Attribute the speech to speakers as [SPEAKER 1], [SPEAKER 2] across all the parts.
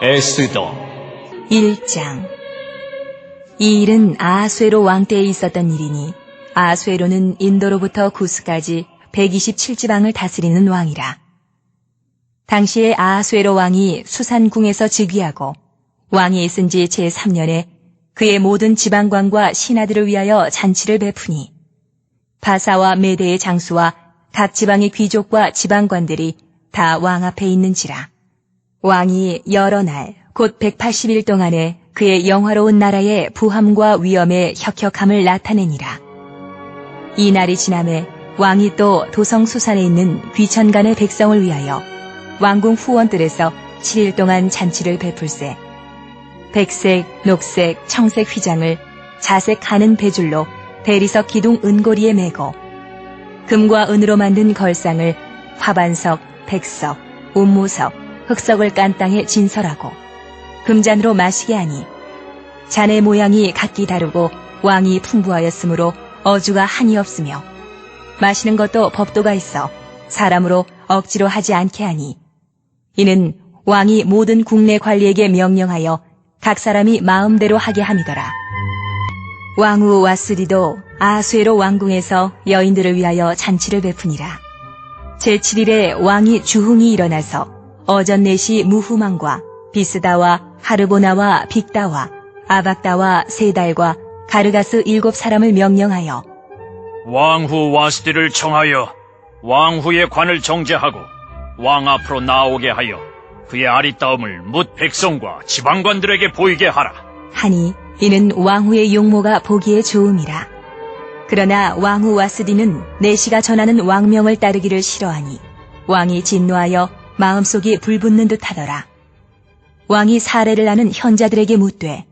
[SPEAKER 1] 에스더
[SPEAKER 2] 1장. 이 일은 아하수에로 왕 때에 있었던 일이니 아하수에로는 인도로부터 구스까지 127지방을 다스리는 왕이라. 당시에 아하수에로 왕이 수산궁에서 즉위하고 왕이 있은 지 제3년에 그의 모든 지방관과 신하들을 위하여 잔치를 베푸니 바사와 메대의 장수와 각 지방의 귀족과 지방관들이 다 왕 앞에 있는지라. 왕이 여러 날 곧 180일 동안에 그의 영화로운 나라의 부함과 위엄의 혁혁함을 나타내니라. 이 날이 지남에 왕이 또 도성 수산에 있는 귀천간의 백성을 위하여 왕궁 후원들에서 7일 동안 잔치를 베풀세. 백색, 녹색, 청색 휘장을 자색 가는 배줄로 대리석 기둥 은고리에 매고 금과 은으로 만든 걸상을 화반석, 백석, 옥모석, 흑석을 깐 땅에 진설하고 금잔으로 마시게 하니 잔의 모양이 각기 다르고 왕이 풍부하였으므로 어주가 한이 없으며 마시는 것도 법도가 있어 사람으로 억지로 하지 않게 하니 이는 왕이 모든 국내 관리에게 명령하여 각 사람이 마음대로 하게 함이더라. 왕후 와스디도 아하수에로 왕궁에서 여인들을 위하여 잔치를 베푸니라. 제7일에 왕이 주흥이 일어나서 어전넷이 무후망과 비스다와 하르보나와 빅다와 아박다와 세달과 가르가스 7사람을 명령하여
[SPEAKER 3] 왕후 와스디를 청하여 왕후의 관을 정제하고 왕 앞으로 나오게 하여 그의 아리따움을 뭇 백성과 지방관들에게 보이게 하라.
[SPEAKER 2] 하니 이는 왕후의 용모가 보기에 좋음이라. 그러나 왕후 와스디는 내시가 전하는 왕명을 따르기를 싫어하니 왕이 진노하여 마음속이 불붙는 듯하더라. 왕이 사례를 아는 현자들에게 묻되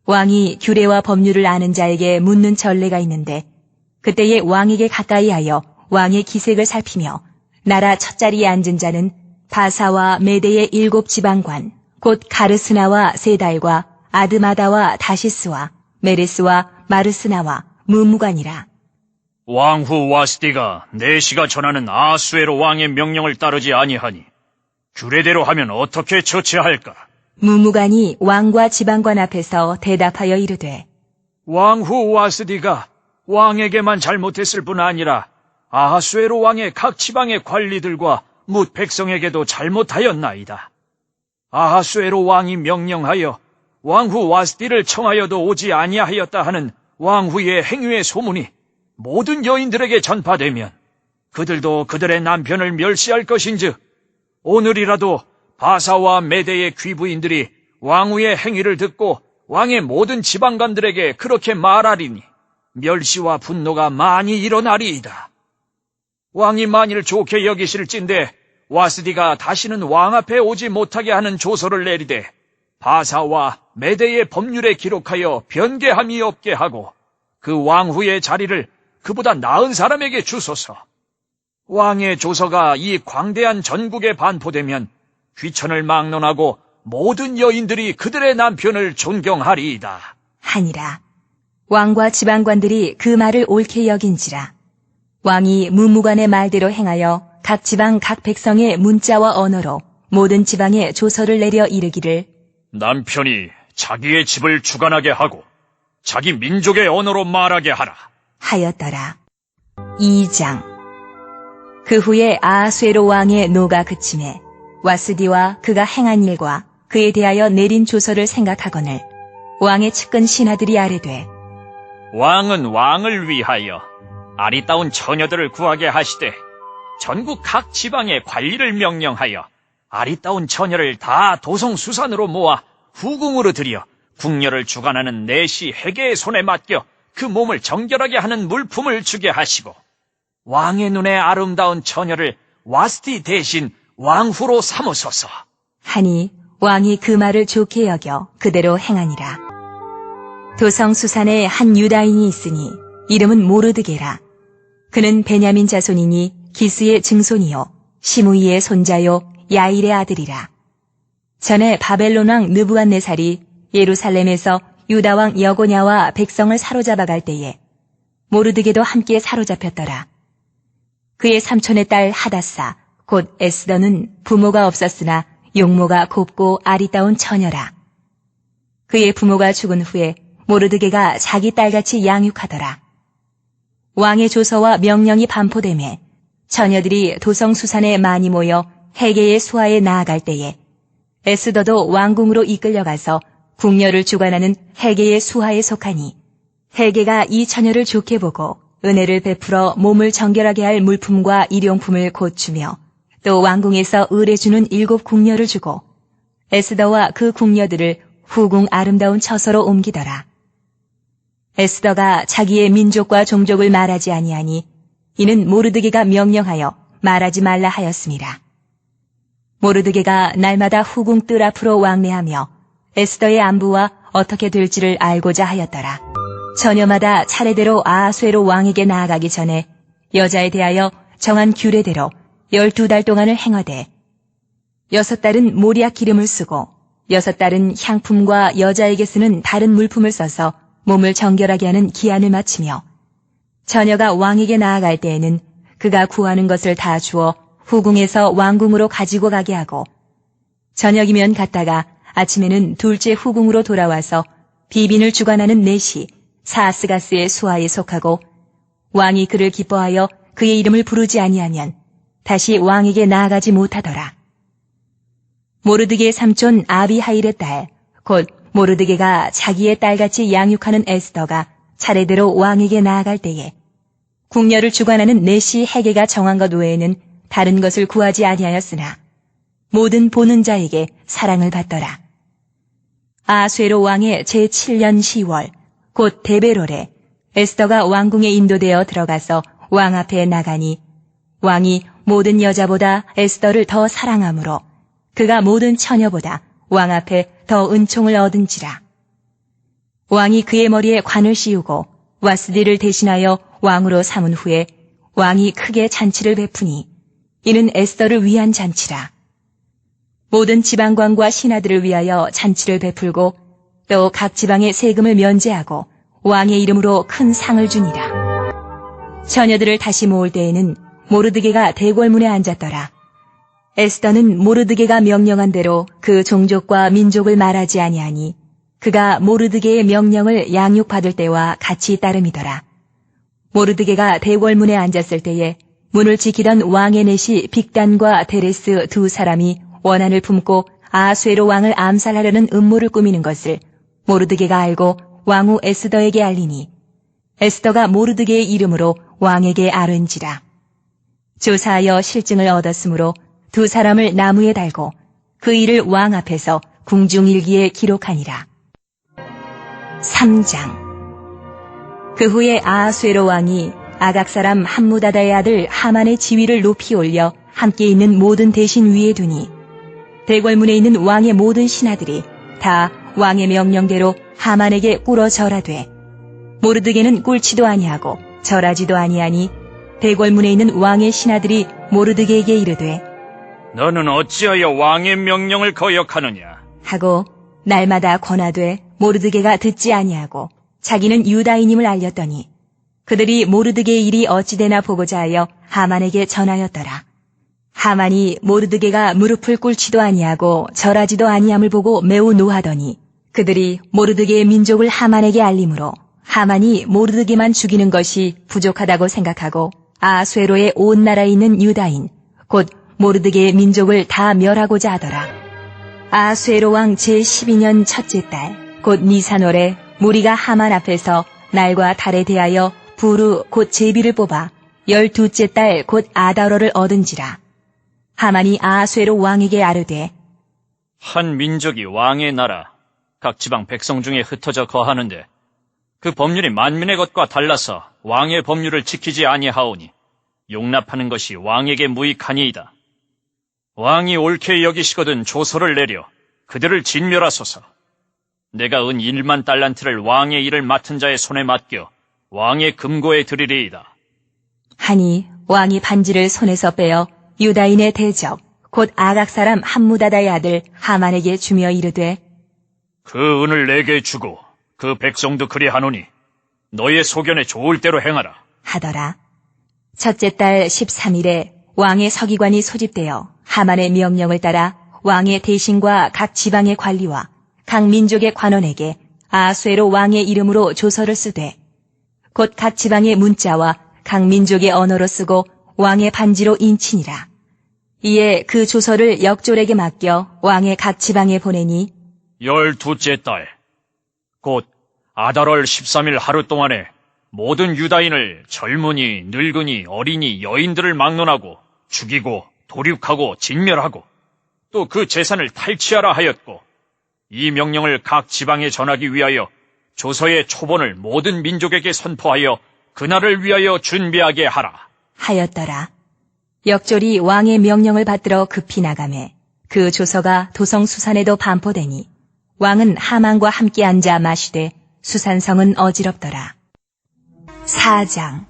[SPEAKER 2] 왕이 규례와 법률을 아는 자에게 묻는 전례가 있는데 그때에 왕에게 가까이 하여 왕의 기색을 살피며 나라 첫자리에 앉은 자는 바사와 메대의 7지방관 곧 가르스나와 세달과 아드마다와 다시스와 메레스와 마르스나와 무무관이라.
[SPEAKER 3] 왕후 와스디가 내시가 전하는 아하수에로 왕의 명령을 따르지 아니하니 규례대로 하면 어떻게 처치할까?
[SPEAKER 2] 무무관이 왕과 지방관 앞에서 대답하여 이르되
[SPEAKER 4] 왕후 와스디가 왕에게만 잘못했을 뿐 아니라 아하수에로 왕의 각 지방의 관리들과 뭇 백성에게도 잘못하였나이다. 아하수에로 왕이 명령하여 왕후 와스디를 청하여도 오지 아니하였다 하는 왕후의 행위의 소문이 모든 여인들에게 전파되면 그들도 그들의 남편을 멸시할 것인즉 오늘이라도 바사와 메대의 귀부인들이 왕후의 행위를 듣고 왕의 모든 지방관들에게 그렇게 말하리니 멸시와 분노가 많이 일어나리이다. 왕이 만일 좋게 여기실진데 와스디가 다시는 왕 앞에 오지 못하게 하는 조서를 내리되 바사와 메대의 법률에 기록하여 변개함이 없게 하고 그 왕후의 자리를 그보다 나은 사람에게 주소서. 왕의 조서가 이 광대한 전국에 반포되면 귀천을 막론하고 모든 여인들이 그들의 남편을 존경하리이다.
[SPEAKER 2] 하니라. 왕과 지방관들이 그 말을 옳게 여긴지라. 왕이 무무관의 말대로 행하여 각 지방 각 백성의 문자와 언어로 모든 지방에 조서를 내려 이르기를
[SPEAKER 3] 남편이 자기의 집을 주관하게 하고 자기 민족의 언어로 말하게 하라
[SPEAKER 2] 하였더라. 2장. 그 후에 아하수에로 왕의 노가 그침에 와스디와 그가 행한 일과 그에 대하여 내린 조서를 생각하거늘 왕의 측근 신하들이 아뢰되
[SPEAKER 3] 왕은 왕을 위하여 아리따운 처녀들을 구하게 하시되 전국 각 지방의 관리를 명령하여 아리따운 처녀를 다 도성 수산으로 모아 후궁으로 들여 궁녀를 주관하는 내시 해계의 손에 맡겨 그 몸을 정결하게 하는 물품을 주게 하시고 왕의 눈에 아름다운 처녀를 와스디 대신 왕후로 삼으소서.
[SPEAKER 2] 하니 왕이 그 말을 좋게 여겨 그대로 행하니라. 도성 수산에 한 유다인이 있으니 이름은 모르드게라. 그는 베냐민 자손이니 기스의 증손이요 시므이의 손자요 야일의 아들이라. 전에 바벨론 왕 느부갓네살이 예루살렘에서 유다 왕 여고냐와 백성을 사로잡아 갈 때에 모르드게도 함께 사로잡혔더라. 그의 삼촌의 딸 하다사 곧 에스더는 부모가 없었으나 용모가 곱고 아리따운 처녀라. 그의 부모가 죽은 후에 모르드게가 자기 딸같이 양육하더라. 왕의 조서와 명령이 반포되매 처녀들이 도성수산에 많이 모여 헤게의 수하에 나아갈 때에 에스더도 왕궁으로 이끌려가서 궁녀를 주관하는 헤게의 수하에 속하니 헤게가 이 처녀를 좋게 보고 은혜를 베풀어 몸을 정결하게 할 물품과 일용품을 곧 주며 또 왕궁에서 의뢰주는 7 궁녀를 주고 에스더와 그 궁녀들을 후궁 아름다운 처소로 옮기더라. 에스더가 자기의 민족과 종족을 말하지 아니하니 이는 모르드게가 명령하여 말하지 말라 하였습니다. 모르드게가 날마다 후궁 뜰 앞으로 왕래하며 에스더의 안부와 어떻게 될지를 알고자 하였더라. 처녀마다 차례대로 아하수에로 왕에게 나아가기 전에 여자에 대하여 정한 규례대로 12달 동안을 행하되 6달은 모리약 기름을 쓰고 6달은 향품과 여자에게 쓰는 다른 물품을 써서 몸을 정결하게 하는 기한을 마치며 처녀가 왕에게 나아갈 때에는 그가 구하는 것을 다 주어 후궁에서 왕궁으로 가지고 가게 하고 저녁이면 갔다가 아침에는 둘째 후궁으로 돌아와서 비빈을 주관하는 넷이 사스가스의 수하에 속하고 왕이 그를 기뻐하여 그의 이름을 부르지 아니하면 다시 왕에게 나아가지 못하더라. 모르드게의 삼촌 아비하일의 딸, 곧 모르드게가 자기의 딸같이 양육하는 에스더가 차례대로 왕에게 나아갈 때에 궁녀를 주관하는 넷이 헤게가 정한 것 외에는 다른 것을 구하지 아니하였으나 모든 보는 자에게 사랑을 받더라. 아수에로 왕의 제7년 10월 곧 데베롤에 에스더가 왕궁에 인도되어 들어가서 왕 앞에 나가니 왕이 모든 여자보다 에스더를 더 사랑하므로 그가 모든 처녀보다 왕 앞에 더 은총을 얻은지라. 왕이 그의 머리에 관을 씌우고 와스디를 대신하여 왕으로 삼은 후에 왕이 크게 잔치를 베푸니 이는 에스더를 위한 잔치라. 모든 지방관과 신하들을 위하여 잔치를 베풀고 또 각 지방의 세금을 면제하고 왕의 이름으로 큰 상을 주니라. 처녀들을 다시 모을 때에는 모르드게가 대궐문에 앉았더라. 에스더는 모르드게가 명령한 대로 그 종족과 민족을 말하지 아니하니 그가 모르드게의 명령을 양육받을 때와 같이 따름이더라. 모르드게가 대궐문에 앉았을 때에 문을 지키던 왕의 넷이 빅단과 데레스 2 사람이 원한을 품고 아하수에로 왕을 암살하려는 음모를 꾸미는 것을 모르드게가 알고 왕후 에스더에게 알리니 에스더가 모르드게의 이름으로 왕에게 아른지라. 조사하여 실증을 얻었으므로 2 사람을 나무에 달고 그 일을 왕 앞에서 궁중일기에 기록하니라. 3장. 그 후에 아하수에로 왕이 아각 사람 함무다다의 아들 하만의 지위를 높이 올려 함께 있는 모든 대신 위에 두니 대궐문에 있는 왕의 모든 신하들이 다 왕의 명령대로 하만에게 꿇어 절하되 모르드게는 꿇지도 아니하고 절하지도 아니하니 대궐문에 있는 왕의 신하들이 모르드게에게 이르되
[SPEAKER 3] 너는 어찌하여 왕의 명령을 거역하느냐?
[SPEAKER 2] 하고 날마다 권하되 모르드게가 듣지 아니하고 자기는 유다인임을 알렸더니 그들이 모르드게의 일이 어찌되나 보고자 하여 하만에게 전하였더라. 하만이 모르드게가 무릎을 꿇지도 아니하고 절하지도 아니함을 보고 매우 노하더니 그들이 모르드게의 민족을 하만에게 알림으로 하만이 모르드게만 죽이는 것이 부족하다고 생각하고 아하수에로의 온 나라에 있는 유다인 곧 모르드게의 민족을 다 멸하고자 하더라. 아하수에로 왕 제12년 첫째 달 곧 니산월에 무리가 하만 앞에서 날과 달에 대하여 부르 곧 제비를 뽑아 12째 달 곧 아다로를 얻은지라. 하만이 아하수에로 왕에게 아르되
[SPEAKER 3] 한 민족이 왕의 나라, 각 지방 백성 중에 흩어져 거하는데 그 법률이 만민의 것과 달라서 왕의 법률을 지키지 아니하오니 용납하는 것이 왕에게 무익하니이다. 왕이 옳게 여기시거든 조서를 내려 그들을 진멸하소서. 내가 은 1만 달란트를 왕의 일을 맡은 자의 손에 맡겨 왕의 금고에 드리리이다.
[SPEAKER 2] 하니 왕이 반지를 손에서 빼어 유다인의 대적 곧 아각 사람 함무다다의 아들 하만에게 주며 이르되
[SPEAKER 3] 그 은을 내게 주고 그 백성도 그리하노니 너의 소견에 좋을 대로 행하라.
[SPEAKER 2] 하더라. 첫째 달 13일에 왕의 서기관이 소집되어 하만의 명령을 따라 왕의 대신과 각 지방의 관리와 각 민족의 관원에게 아하수에로 왕의 이름으로 조서를 쓰되 곧 각 지방의 문자와 각 민족의 언어로 쓰고 왕의 반지로 인치니라. 이에 그 조서를 역졸에게 맡겨 왕의 각 지방에 보내니
[SPEAKER 3] 12째 달, 곧 아달월 13일 하루 동안에 모든 유다인을 젊은이, 늙은이, 어린이, 여인들을 막론하고 죽이고 도륙하고 진멸하고 또 그 재산을 탈취하라 하였고 이 명령을 각 지방에 전하기 위하여 조서의 초본을 모든 민족에게 선포하여 그날을 위하여 준비하게 하라
[SPEAKER 2] 하였더라. 역졸이 왕의 명령을 받들어 급히 나가매 그 조서가 도성 수산에도 반포되니 왕은 하만과 함께 앉아 마시되 수산성은 어지럽더라. 4장.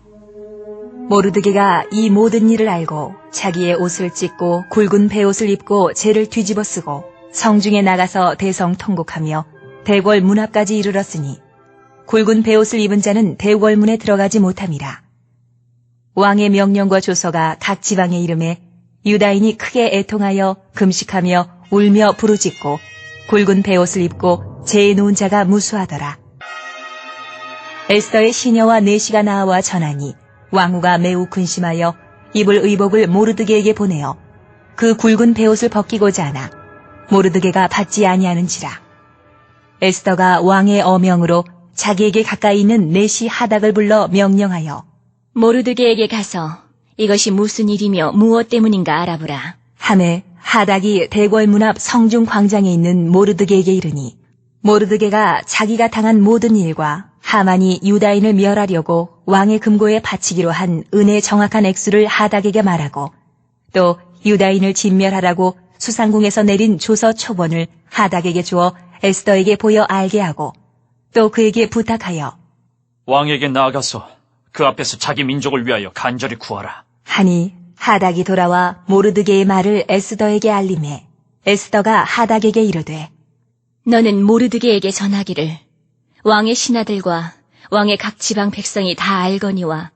[SPEAKER 2] 모르드게가 이 모든 일을 알고 자기의 옷을 찢고 굵은 베옷을 입고 재를 뒤집어 쓰고 성중에 나가서 대성 통곡하며 대궐 문 앞까지 이르렀으니 굵은 베옷을 입은 자는 대궐 문에 들어가지 못함이라. 왕의 명령과 조서가 각 지방에 이름에 유다인이 크게 애통하여 금식하며 울며 부르짖고 굵은 베옷을 입고 재에 누운 자가 무수하더라. 에스더의 시녀와 내시가 나와 전하니 왕후가 매우 근심하여 입을 의복을 모르드게에게 보내어 그 굵은 베옷을 벗기고자 하나 모르드게가 받지 아니하는지라. 에스더가 왕의 어명으로 자기에게 가까이 있는 내시 하닥을 불러 명령하여
[SPEAKER 1] 모르드게에게 가서 이것이 무슨 일이며 무엇 때문인가 알아보라.
[SPEAKER 2] 하매 하닥이 대궐 문 앞 성중 광장에 있는 모르드게에게 이르니 모르드게가 자기가 당한 모든 일과 하만이 유다인을 멸하려고 왕의 금고에 바치기로 한 은의 정확한 액수를 하닥에게 말하고 또 유다인을 진멸하라고 수상궁에서 내린 조서 초본을 하닥에게 주어 에스더에게 보여 알게 하고 또 그에게 부탁하여
[SPEAKER 3] 왕에게 나아가서 그 앞에서 자기 민족을 위하여 간절히 구하라
[SPEAKER 2] 하니 하닥이 돌아와 모르드게의 말을 에스더에게 알림해 에스더가 하닥에게 이르되
[SPEAKER 1] 너는 모르드게에게 전하기를 왕의 신하들과 왕의 각 지방 백성이 다 알거니와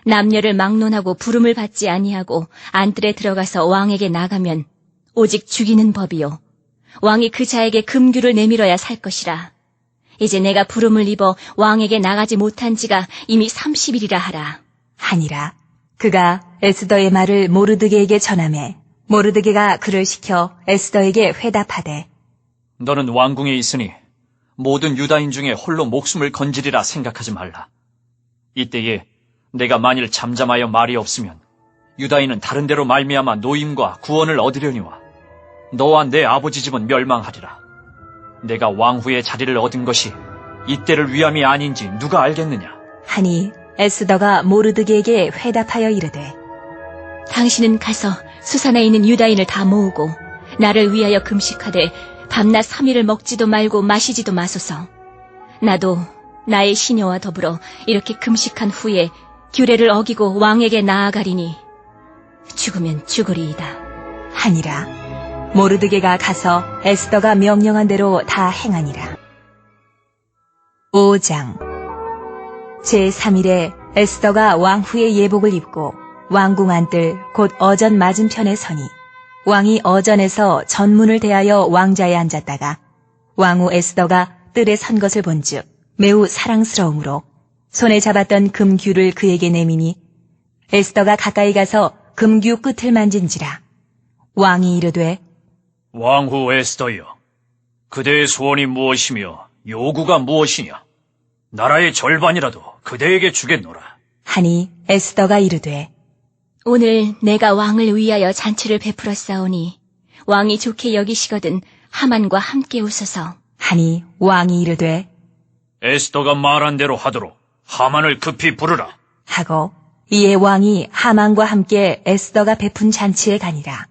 [SPEAKER 1] 남녀를 막론하고 부름을 받지 아니하고 안뜰에 들어가서 왕에게 나가면 오직 죽이는 법이요 왕이 그 자에게 금규를 내밀어야 살 것이라. 이제 내가 부름을 입어 왕에게 나가지 못한 지가 이미 30일이라 하라.
[SPEAKER 2] 하니라. 그가 에스더의 말을 모르드게에게 전하매 모르드게가 그를 시켜 에스더에게 회답하되
[SPEAKER 3] 너는 왕궁에 있으니 모든 유다인 중에 홀로 목숨을 건지리라 생각하지 말라. 이때에 내가 만일 잠잠하여 말이 없으면 유다인은 다른 데로 말미암아 노임과 구원을 얻으려니와 너와 내 아버지 집은 멸망하리라. 내가 왕후의 자리를 얻은 것이 이때를 위함이 아닌지 누가 알겠느냐.
[SPEAKER 2] 하니 에스더가 모르드게에게 회답하여 이르되
[SPEAKER 1] 당신은 가서 수산에 있는 유다인을 다 모으고 나를 위하여 금식하되 밤낮 3일을 먹지도 말고 마시지도 마소서. 나도 나의 시녀와 더불어 이렇게 금식한 후에 규례를 어기고 왕에게 나아가리니 죽으면 죽으리이다.
[SPEAKER 2] 하니라. 모르드게가 가서 에스더가 명령한 대로 다 행하니라. 5장. 제3일에 에스더가 왕후의 예복을 입고 왕궁 안뜰 곧 어전 맞은편에 서니 왕이 어전에서 전문을 대하여 왕자에 앉았다가 왕후 에스더가 뜰에 선 것을 본즉 매우 사랑스러우므로 손에 잡았던 금규를 그에게 내미니 에스더가 가까이 가서 금규 끝을 만진지라. 왕이 이르되
[SPEAKER 3] 왕후 에스더여, 그대의 소원이 무엇이며 요구가 무엇이냐? 나라의 절반이라도 그대에게 주겠노라.
[SPEAKER 2] 하니 에스더가 이르되
[SPEAKER 1] 오늘 내가 왕을 위하여 잔치를 베풀었사오니 왕이 좋게 여기시거든 하만과 함께 오소서.
[SPEAKER 2] 하니 왕이 이르되
[SPEAKER 3] 에스더가 말한 대로 하도록 하만을 급히 부르라.
[SPEAKER 2] 하고 이에 왕이 하만과 함께 에스더가 베푼 잔치에 가니라.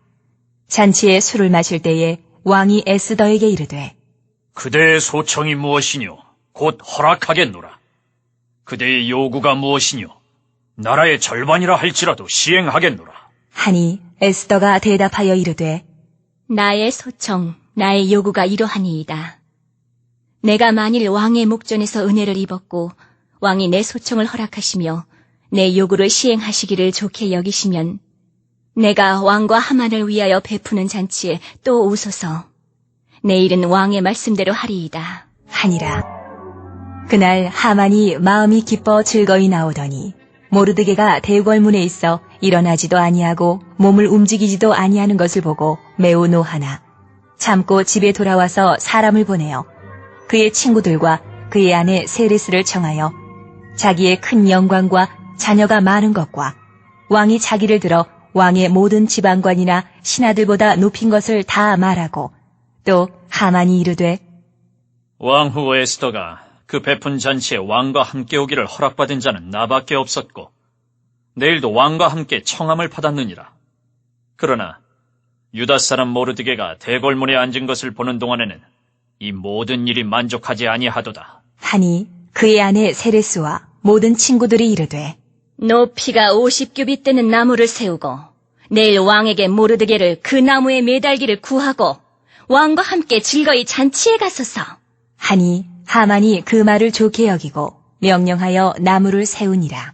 [SPEAKER 2] 잔치에 술을 마실 때에 왕이 에스더에게 이르되
[SPEAKER 3] 그대의 소청이 무엇이뇨? 곧 허락하겠노라. 그대의 요구가 무엇이뇨? 나라의 절반이라 할지라도 시행하겠노라.
[SPEAKER 2] 하니 에스더가 대답하여 이르되
[SPEAKER 1] 나의 소청, 나의 요구가 이러하니이다. 내가 만일 왕의 목전에서 은혜를 입었고 왕이 내 소청을 허락하시며 내 요구를 시행하시기를 좋게 여기시면 내가 왕과 하만을 위하여 베푸는 잔치에 또 오소서. 내일은 왕의 말씀대로 하리이다.
[SPEAKER 2] 하니라. 그날 하만이 마음이 기뻐 즐거이 나오더니 모르드게가 대궐문에 있어 일어나지도 아니하고 몸을 움직이지도 아니하는 것을 보고 매우 노하나 참고 집에 돌아와서 사람을 보내어 그의 친구들과 그의 아내 세레스를 청하여 자기의 큰 영광과 자녀가 많은 것과 왕이 자기를 들어 왕의 모든 지방관이나 신하들보다 높인 것을 다 말하고 또 하만이 이르되
[SPEAKER 3] 왕후 에스더가 그 베푼 잔치에 왕과 함께 오기를 허락받은 자는 나밖에 없었고 내일도 왕과 함께 청함을 받았느니라. 그러나 유다 사람 모르드게가 대궐문에 앉은 것을 보는 동안에는 이 모든 일이 만족하지 아니하도다.
[SPEAKER 2] 하니 그의 아내 세레스와 모든 친구들이 이르되
[SPEAKER 1] 높이가 50규빗 되는 나무를 세우고 내일 왕에게 모르드게를 그 나무에 매달기를 구하고 왕과 함께 즐거이 잔치에 가소서.
[SPEAKER 2] 하니 하만이 그 말을 좋게 여기고 명령하여 나무를 세우니라.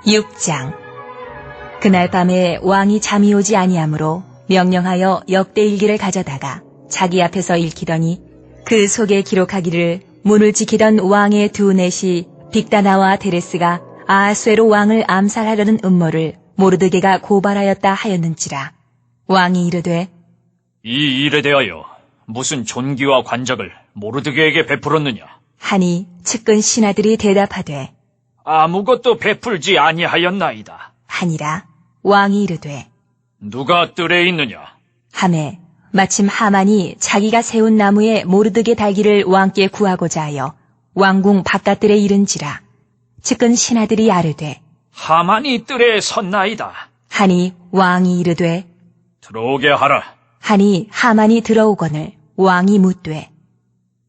[SPEAKER 2] 6장. 그날 밤에 왕이 잠이 오지 아니하므로 명령하여 역대일기를 가져다가 자기 앞에서 읽히더니 그 속에 기록하기를 문을 지키던 왕의 두 넷이 빅다나와 데레스가 아하수에로 왕을 암살하려는 음모를 모르드게가 고발하였다 하였는지라. 왕이 이르되
[SPEAKER 3] 이 일에 대하여 무슨 존귀와 관적을 모르드게에게 베풀었느냐?
[SPEAKER 2] 하니 측근 신하들이 대답하되
[SPEAKER 4] 아무것도 베풀지 아니하였나이다.
[SPEAKER 2] 하니라. 왕이 이르되
[SPEAKER 3] 누가 뜰에 있느냐?
[SPEAKER 2] 하매 마침 하만이 자기가 세운 나무에 모르드게 달기를 왕께 구하고자 하여 왕궁 바깥들에 이른지라. 측근 신하들이 아르되
[SPEAKER 4] 하만이 뜰에 섰나이다.
[SPEAKER 2] 하니 왕이 이르되
[SPEAKER 3] 들어오게 하라.
[SPEAKER 2] 하니 하만이 들어오거늘 왕이 묻되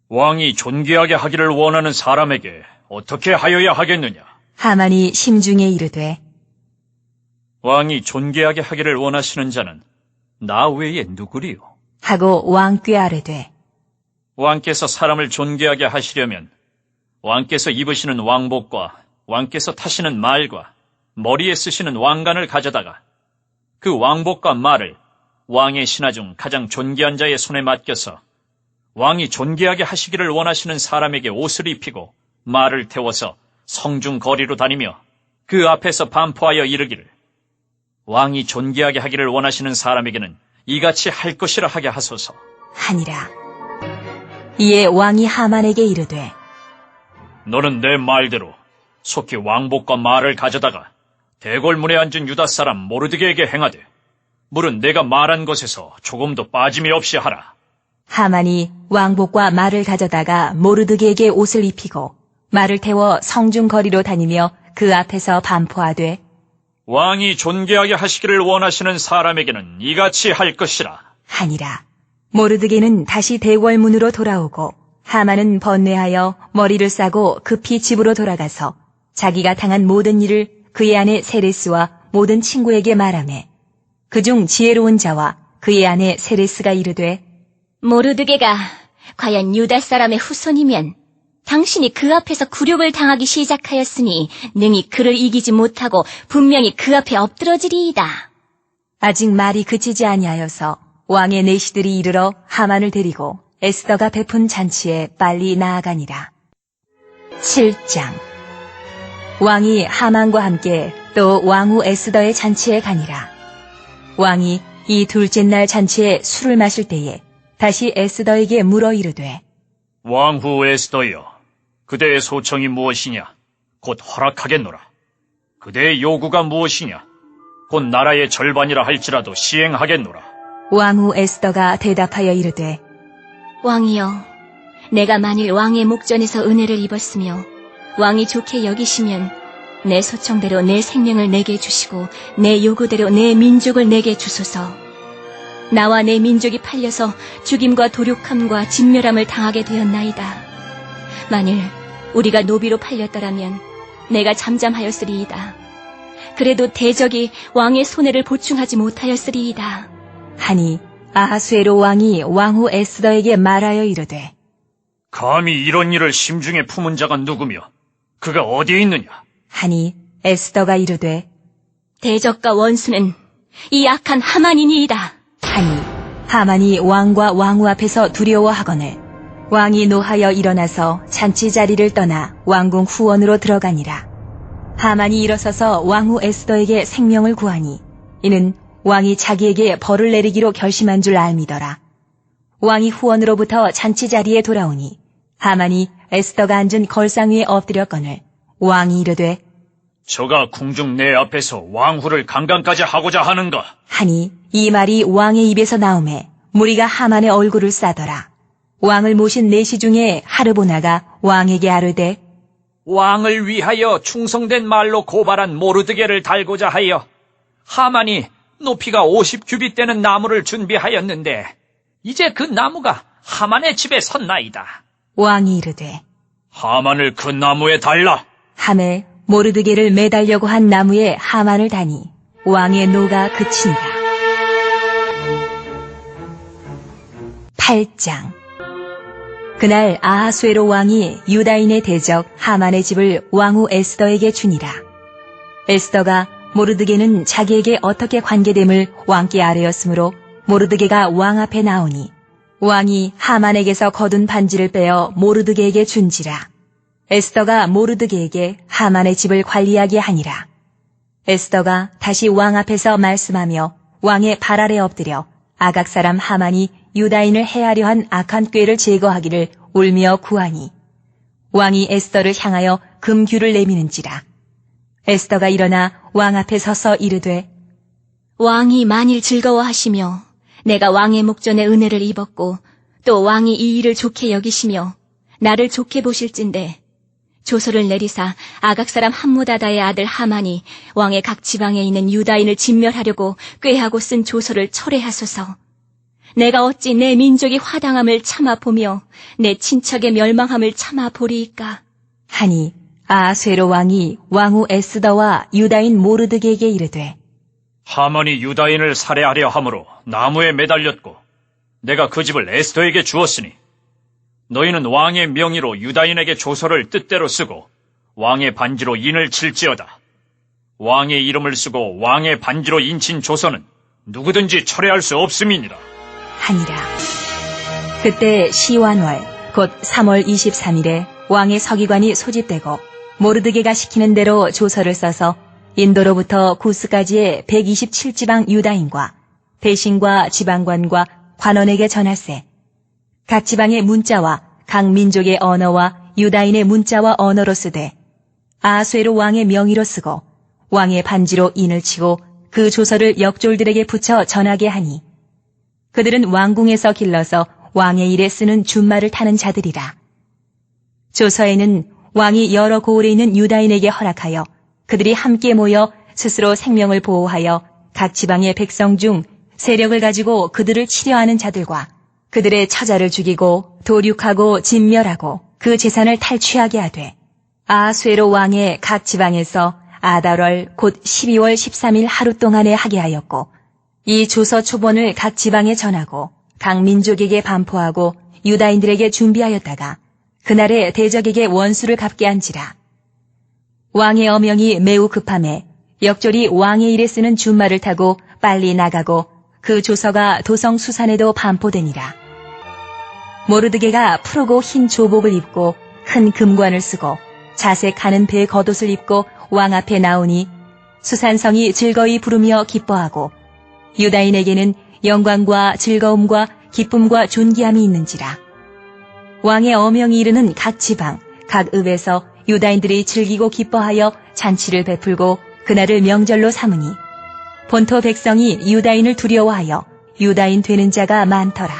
[SPEAKER 3] 왕이 존귀하게 하기를 원하는 사람에게 어떻게 하여야 하겠느냐?
[SPEAKER 2] 하만이 심중에 이르되
[SPEAKER 3] 왕이 존귀하게 하기를 원하시는 자는 나 외에 누구리요?
[SPEAKER 2] 하고 왕께 아뢰되
[SPEAKER 3] 왕께서 사람을 존귀하게 하시려면 왕께서 입으시는 왕복과 왕께서 타시는 말과 머리에 쓰시는 왕관을 가져다가 그 왕복과 말을 왕의 신하 중 가장 존귀한 자의 손에 맡겨서 왕이 존귀하게 하시기를 원하시는 사람에게 옷을 입히고 말을 태워서 성중 거리로 다니며 그 앞에서 반포하여 이르기를 왕이 존귀하게 하기를 원하시는 사람에게는 이같이 할 것이라 하게 하소서.
[SPEAKER 2] 하니라. 이에 왕이 하만에게 이르되
[SPEAKER 3] 너는 내 말대로 속히 왕복과 말을 가져다가 대궐문에 앉은 유다 사람 모르드게에게 행하되 물은 내가 말한 것에서 조금도 빠짐이 없이 하라.
[SPEAKER 2] 하만이 왕복과 말을 가져다가 모르드게에게 옷을 입히고 말을 태워 성중 거리로 다니며 그 앞에서 반포하되
[SPEAKER 3] 왕이 존귀하게 하시기를 원하시는 사람에게는 이같이 할 것이라.
[SPEAKER 2] 하니라. 모르드게는 다시 대궐문으로 돌아오고 하만은 번뇌하여 머리를 싸고 급히 집으로 돌아가서 자기가 당한 모든 일을 그의 아내 세레스와 모든 친구에게 말하매 그중 지혜로운 자와 그의 아내 세레스가 이르되
[SPEAKER 1] 모르드게가 과연 유다 사람의 후손이면 당신이 그 앞에서 굴욕을 당하기 시작하였으니 능히 그를 이기지 못하고 분명히 그 앞에 엎드러지리이다.
[SPEAKER 2] 아직 말이 그치지 아니하여서 왕의 내시들이 이르러 하만을 데리고 에스더가 베푼 잔치에 빨리 나아가니라. 7장. 왕이 하만과 함께 또 왕후 에스더의 잔치에 가니라. 왕이 이 둘째 날 잔치에 술을 마실 때에 다시 에스더에게 물어 이르되
[SPEAKER 3] 왕후 에스더여, 그대의 소청이 무엇이냐? 곧 허락하겠노라. 그대의 요구가 무엇이냐? 곧 나라의 절반이라 할지라도 시행하겠노라.
[SPEAKER 2] 왕후 에스더가 대답하여 이르되
[SPEAKER 1] 왕이여, 내가 만일 왕의 목전에서 은혜를 입었으며 왕이 좋게 여기시면 내 소청대로 내 생명을 내게 주시고 내 요구대로 내 민족을 내게 주소서. 나와 내 민족이 팔려서 죽임과 도륙함과 진멸함을 당하게 되었나이다. 만일 우리가 노비로 팔렸더라면 내가 잠잠하였으리이다. 그래도 대적이 왕의 손해를 보충하지 못하였으리이다.
[SPEAKER 2] 하니 아하수에로 왕이 왕후 에스더에게 말하여 이르되
[SPEAKER 3] 감히 이런 일을 심중에 품은 자가 누구며 그가 어디에 있느냐?
[SPEAKER 2] 하니 에스더가 이르되
[SPEAKER 1] 대적과 원수는 이 악한 하만이니이다.
[SPEAKER 2] 하니 하만이 왕과 왕후 앞에서 두려워하거늘 왕이 노하여 일어나서 잔치 자리를 떠나 왕궁 후원으로 들어가니라. 하만이 일어서서 왕후 에스더에게 생명을 구하니 이는 왕이 자기에게 벌을 내리기로 결심한 줄 알미더라. 왕이 후원으로부터 잔치 자리에 돌아오니 하만이 에스더가 앉은 걸상 위에 엎드렸거늘 왕이 이르되
[SPEAKER 3] 저가 궁중 내 앞에서 왕후를 강간까지 하고자 하는가?
[SPEAKER 2] 하니 이 말이 왕의 입에서 나오매 무리가 하만의 얼굴을 싸더라. 왕을 모신 내시 중에 하르보나가 왕에게 아뢰되
[SPEAKER 3] 왕을 위하여 충성된 말로 고발한 모르드게를 달고자 하여 하만이 높이가 50규빗 되는 나무를 준비하였는데 이제 그 나무가 하만의 집에 섰나이다.
[SPEAKER 2] 왕이 이르되
[SPEAKER 3] 하만을 그 나무에 달라.
[SPEAKER 2] 하매 모르드게를 매달려고 한 나무에 하만을 다니 왕의 노가 그치니라. 8장. 그날 아하수에로 왕이 유다인의 대적 하만의 집을 왕후 에스더에게 주니라. 에스더가 모르드게는 자기에게 어떻게 관계됨을 왕께 아뢰었으므로 모르드게가 왕 앞에 나오니 왕이 하만에게서 거둔 반지를 빼어 모르드게에게 준지라. 에스더가 모르드게에게 하만의 집을 관리하게 하니라. 에스더가 다시 왕 앞에서 말씀하며 왕의 발 아래 엎드려 아각 사람 하만이 유다인을 해하려 한 악한 꾀를 제거하기를 울며 구하니 왕이 에스더를 향하여 금규를 내미는지라. 에스더가 일어나 왕 앞에 서서 이르되
[SPEAKER 1] 왕이 만일 즐거워하시며 내가 왕의 목전에 은혜를 입었고 또 왕이 이 일을 좋게 여기시며 나를 좋게 보실진대 조서를 내리사 아각 사람 함무다다의 아들 하만이 왕의 각 지방에 있는 유다인을 진멸하려고 꾀하고 쓴 조서를 철회하소서. 내가 어찌 내 민족이 화당함을 참아 보며 내 친척의 멸망함을 참아 보리이까.
[SPEAKER 2] 하니 아하수에로 왕이 왕후 에스더와 유다인 모르드게에게 이르되
[SPEAKER 3] 하만이 유다인을 살해하려 함으로 나무에 매달렸고 내가 그 집을 에스더에게 주었으니 너희는 왕의 명의로 유다인에게 조서를 뜻대로 쓰고 왕의 반지로 인을 칠지어다. 왕의 이름을 쓰고 왕의 반지로 인친 조서는 누구든지 철회할 수 없음이니라.
[SPEAKER 2] 하니라. 그때 시완월 곧 3월 23일에 왕의 서기관이 소집되고 모르드게가 시키는 대로 조서를 써서 인도로부터 구스까지의 127지방 유다인과 대신과 지방관과 관원에게 전할세. 각 지방의 문자와 각 민족의 언어와 유다인의 문자와 언어로 쓰되 아하수에로 왕의 명의로 쓰고 왕의 반지로 인을 치고 그 조서를 역졸들에게 붙여 전하게 하니 그들은 왕궁에서 길러서 왕의 일에 쓰는 준말을 타는 자들이라. 조서에는 왕이 여러 고을에 있는 유다인에게 허락하여 그들이 함께 모여 스스로 생명을 보호하여 각 지방의 백성 중 세력을 가지고 그들을 치려하는 자들과 그들의 처자를 죽이고 도륙하고 진멸하고 그 재산을 탈취하게 하되 아하수에로 왕의 각 지방에서 아달월 곧 12월 13일 하루 동안에 하게 하였고 이 조서 초본을 각 지방에 전하고 각 민족에게 반포하고 유다인들에게 준비하였다가 그날에 대적에게 원수를 갚게 한지라. 왕의 어명이 매우 급함에 역졸이 왕의 일에 쓰는 준말을 타고 빨리 나가고 그 조서가 도성 수산에도 반포되니라. 모르드게가 푸르고 흰 조복을 입고 큰 금관을 쓰고 자색하는 배 겉옷을 입고 왕 앞에 나오니 수산성이 즐거이 부르며 기뻐하고 유다인에게는 영광과 즐거움과 기쁨과 존귀함이 있는지라. 왕의 어명이 이르는 각 지방, 각 읍에서 유다인들이 즐기고 기뻐하여 잔치를 베풀고 그날을 명절로 삼으니 본토 백성이 유다인을 두려워하여 유다인 되는 자가 많더라.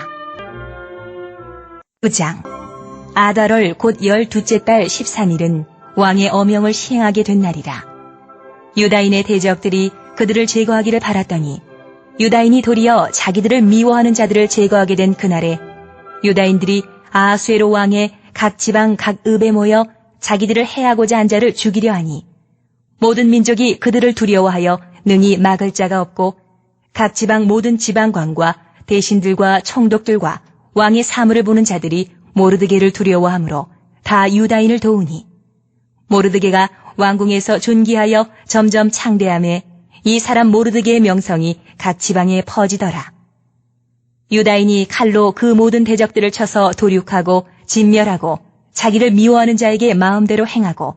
[SPEAKER 2] 9장. 아달월 곧 12째 달 13일은 왕의 어명을 시행하게 된 날이라. 유다인의 대적들이 그들을 제거하기를 바랐더니 유다인이 도리어 자기들을 미워하는 자들을 제거하게 된 그날에 유다인들이 아하수에로 왕의 각 지방 각 읍에 모여 자기들을 해하고자 한 자를 죽이려 하니 모든 민족이 그들을 두려워하여 능히 막을 자가 없고 각 지방 모든 지방관과 대신들과 총독들과 왕의 사물을 보는 자들이 모르드게를 두려워하므로 다 유다인을 도우니 모르드게가 왕궁에서 존귀하여 점점 창대함에 이 사람 모르드게의 명성이 각 지방에 퍼지더라. 유다인이 칼로 그 모든 대적들을 쳐서 도륙하고 진멸하고 자기를 미워하는 자에게 마음대로 행하고,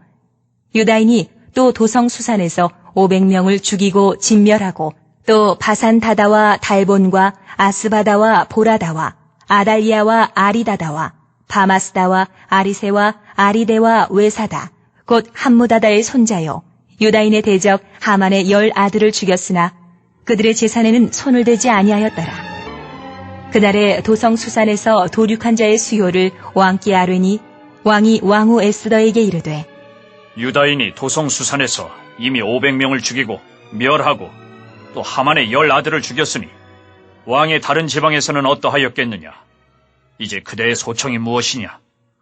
[SPEAKER 2] 유다인이 또 도성 수산에서 500명을 죽이고 진멸하고, 또 바산 다다와 달본과 아스바다와 보라다와 아달리아와 아리다다와 바마스다와 아리세와 아리데와 외사다 곧 함무다다의 손자요 유다인의 대적 하만의 10아들을 죽였으나 그들의 재산에는 손을 대지 아니하였더라. 그날에 도성 수산에서 도륙한 자의 수요를 왕께 아뢰니 왕이 왕후 에스더에게 이르되,
[SPEAKER 3] 유다인이 도성 수산에서 이미 500명을 죽이고 멸하고 또 하만의 10아들을 죽였으니 왕의 다른 지방에서는 어떠하였겠느냐? 이제 그대의 소청이 무엇이냐?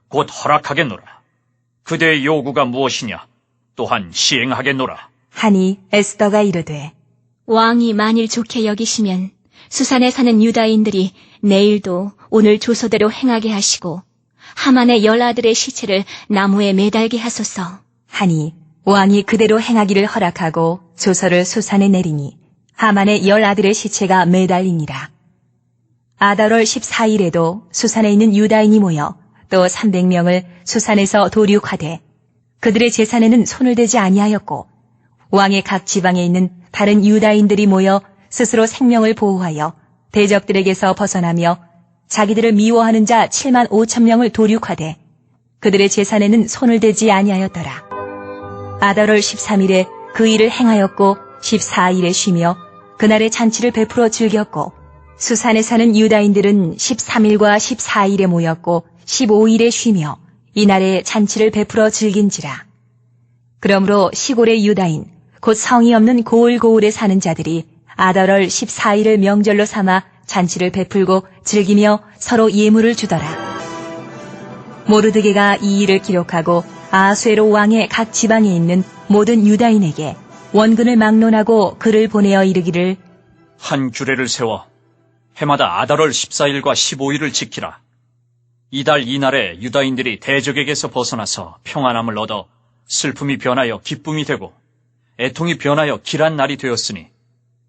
[SPEAKER 3] 곧 허락하겠노라. 그대의 요구가 무엇이냐? 또한 시행하겠노라.
[SPEAKER 2] 하니 에스더가 이르되,
[SPEAKER 1] 왕이 만일 좋게 여기시면 수산에 사는 유다인들이 내일도 오늘 조서대로 행하게 하시고 하만의 10아들의 시체를 나무에 매달게 하소서.
[SPEAKER 2] 하니 왕이 그대로 행하기를 허락하고 조서를 수산에 내리니 하만의 10아들의 시체가 매달리니라. 아달월 14일에도 수산에 있는 유다인이 모여 또 300명을 수산에서 도륙하되 그들의 재산에는 손을 대지 아니하였고, 왕의 각 지방에 있는 다른 유다인들이 모여 스스로 생명을 보호하여 대적들에게서 벗어나며 자기들을 미워하는 자 7만 5천 명을 도륙하되 그들의 재산에는 손을 대지 아니하였더라. 아달월 13일에 그 일을 행하였고 14일에 쉬며 그날의 잔치를 베풀어 즐겼고, 수산에 사는 유다인들은 13일과 14일에 모였고 15일에 쉬며 이날에 잔치를 베풀어 즐긴지라. 그러므로 시골의 유다인 곧 성이 없는 고을고을에 사는 자들이 아달월 14일을 명절로 삼아 잔치를 베풀고 즐기며 서로 예물을 주더라. 모르드게가 이 일을 기록하고 아하수에로 왕의 각 지방에 있는 모든 유다인에게 원근을 막론하고 글을 보내어 이르기를,
[SPEAKER 3] 한 규례를 세워 해마다 아달월 14일과 15일을 지키라. 이달 이날에 유다인들이 대적에게서 벗어나서 평안함을 얻어 슬픔이 변하여 기쁨이 되고 애통이 변하여 길한 날이 되었으니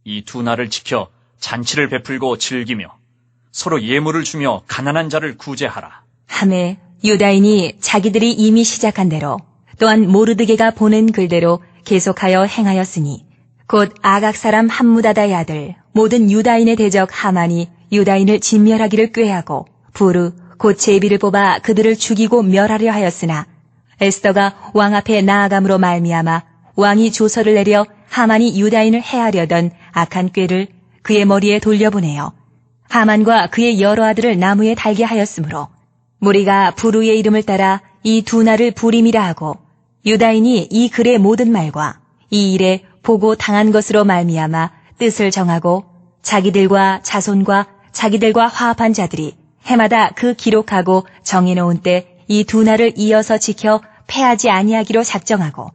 [SPEAKER 3] 이 두 날을 지켜 잔치를 베풀고 즐기며 서로 예물을 주며 가난한 자를 구제하라.
[SPEAKER 2] 하매 유다인이 자기들이 이미 시작한 대로 또한 모르드게가 보낸 글대로 계속하여 행하였으니 곧 아각 사람 함무다다의 아들 모든 유다인의 대적 하만이 유다인을 진멸하기를 꾀하고 부르 곧 제비를 뽑아 그들을 죽이고 멸하려 하였으나 에스더가 왕 앞에 나아감으로 말미암아 왕이 조서를 내려 하만이 유다인을 해하려던 악한 꾀를 그의 머리에 돌려보내어 하만과 그의 여러 아들을 나무에 달게 하였으므로 무리가 부르의 이름을 따라 이 두 날을 부림이라 하고, 유다인이 이 글의 모든 말과 이 일에 보고 당한 것으로 말미암아 뜻을 정하고 자기들과 자손과 자기들과 화합한 자들이 해마다 그 기록하고 정해놓은 때 이 두 날을 이어서 지켜 패하지 아니하기로 작정하고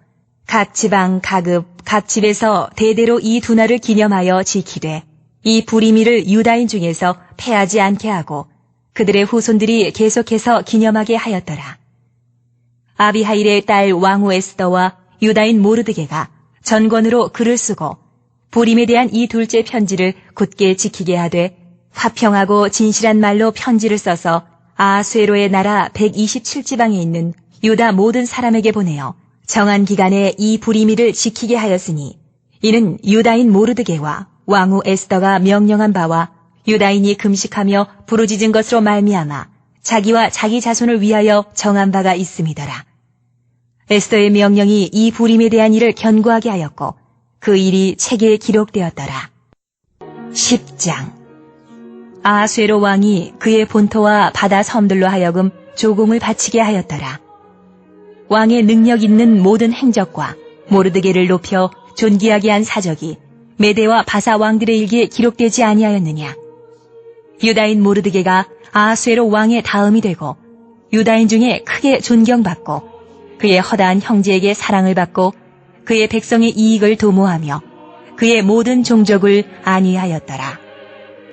[SPEAKER 2] 각 지방 각읍 각 집에서 대대로 이 두 날을 기념하여 지키되 이 부리미를 유다인 중에서 패하지 않게 하고 그들의 후손들이 계속해서 기념하게 하였더라. 아비하일의 딸 왕후 에스더와 유다인 모르드게가 전권으로 글을 쓰고 부림에 대한 이 둘째 편지를 굳게 지키게 하되 화평하고 진실한 말로 편지를 써서 아하수에로의 나라 127지방에 있는 유다 모든 사람에게 보내어 정한 기간에 이 부리미를 지키게 하였으니, 이는 유다인 모르드게와 왕후 에스더가 명령한 바와 유다인이 금식하며 부르짖은 것으로 말미암아 자기와 자기 자손을 위하여 정한 바가 있음이더라. 에스더의 명령이 이 부림에 대한 일을 견고하게 하였고 그 일이 책에 기록되었더라. 10장. 아하수에로 왕이 그의 본토와 바다 섬들로 하여금 조공을 바치게 하였더라. 왕의 능력 있는 모든 행적과 모르드게를 높여 존귀하게 한 사적이 메대와 바사 왕들의 일기에 기록되지 아니하였느냐. 유다인 모르드게가 아하수에로 왕의 다음이 되고 유다인 중에 크게 존경받고 그의 허다한 형제에게 사랑을 받고 그의 백성의 이익을 도모하며 그의 모든 종족을 안위하였더라.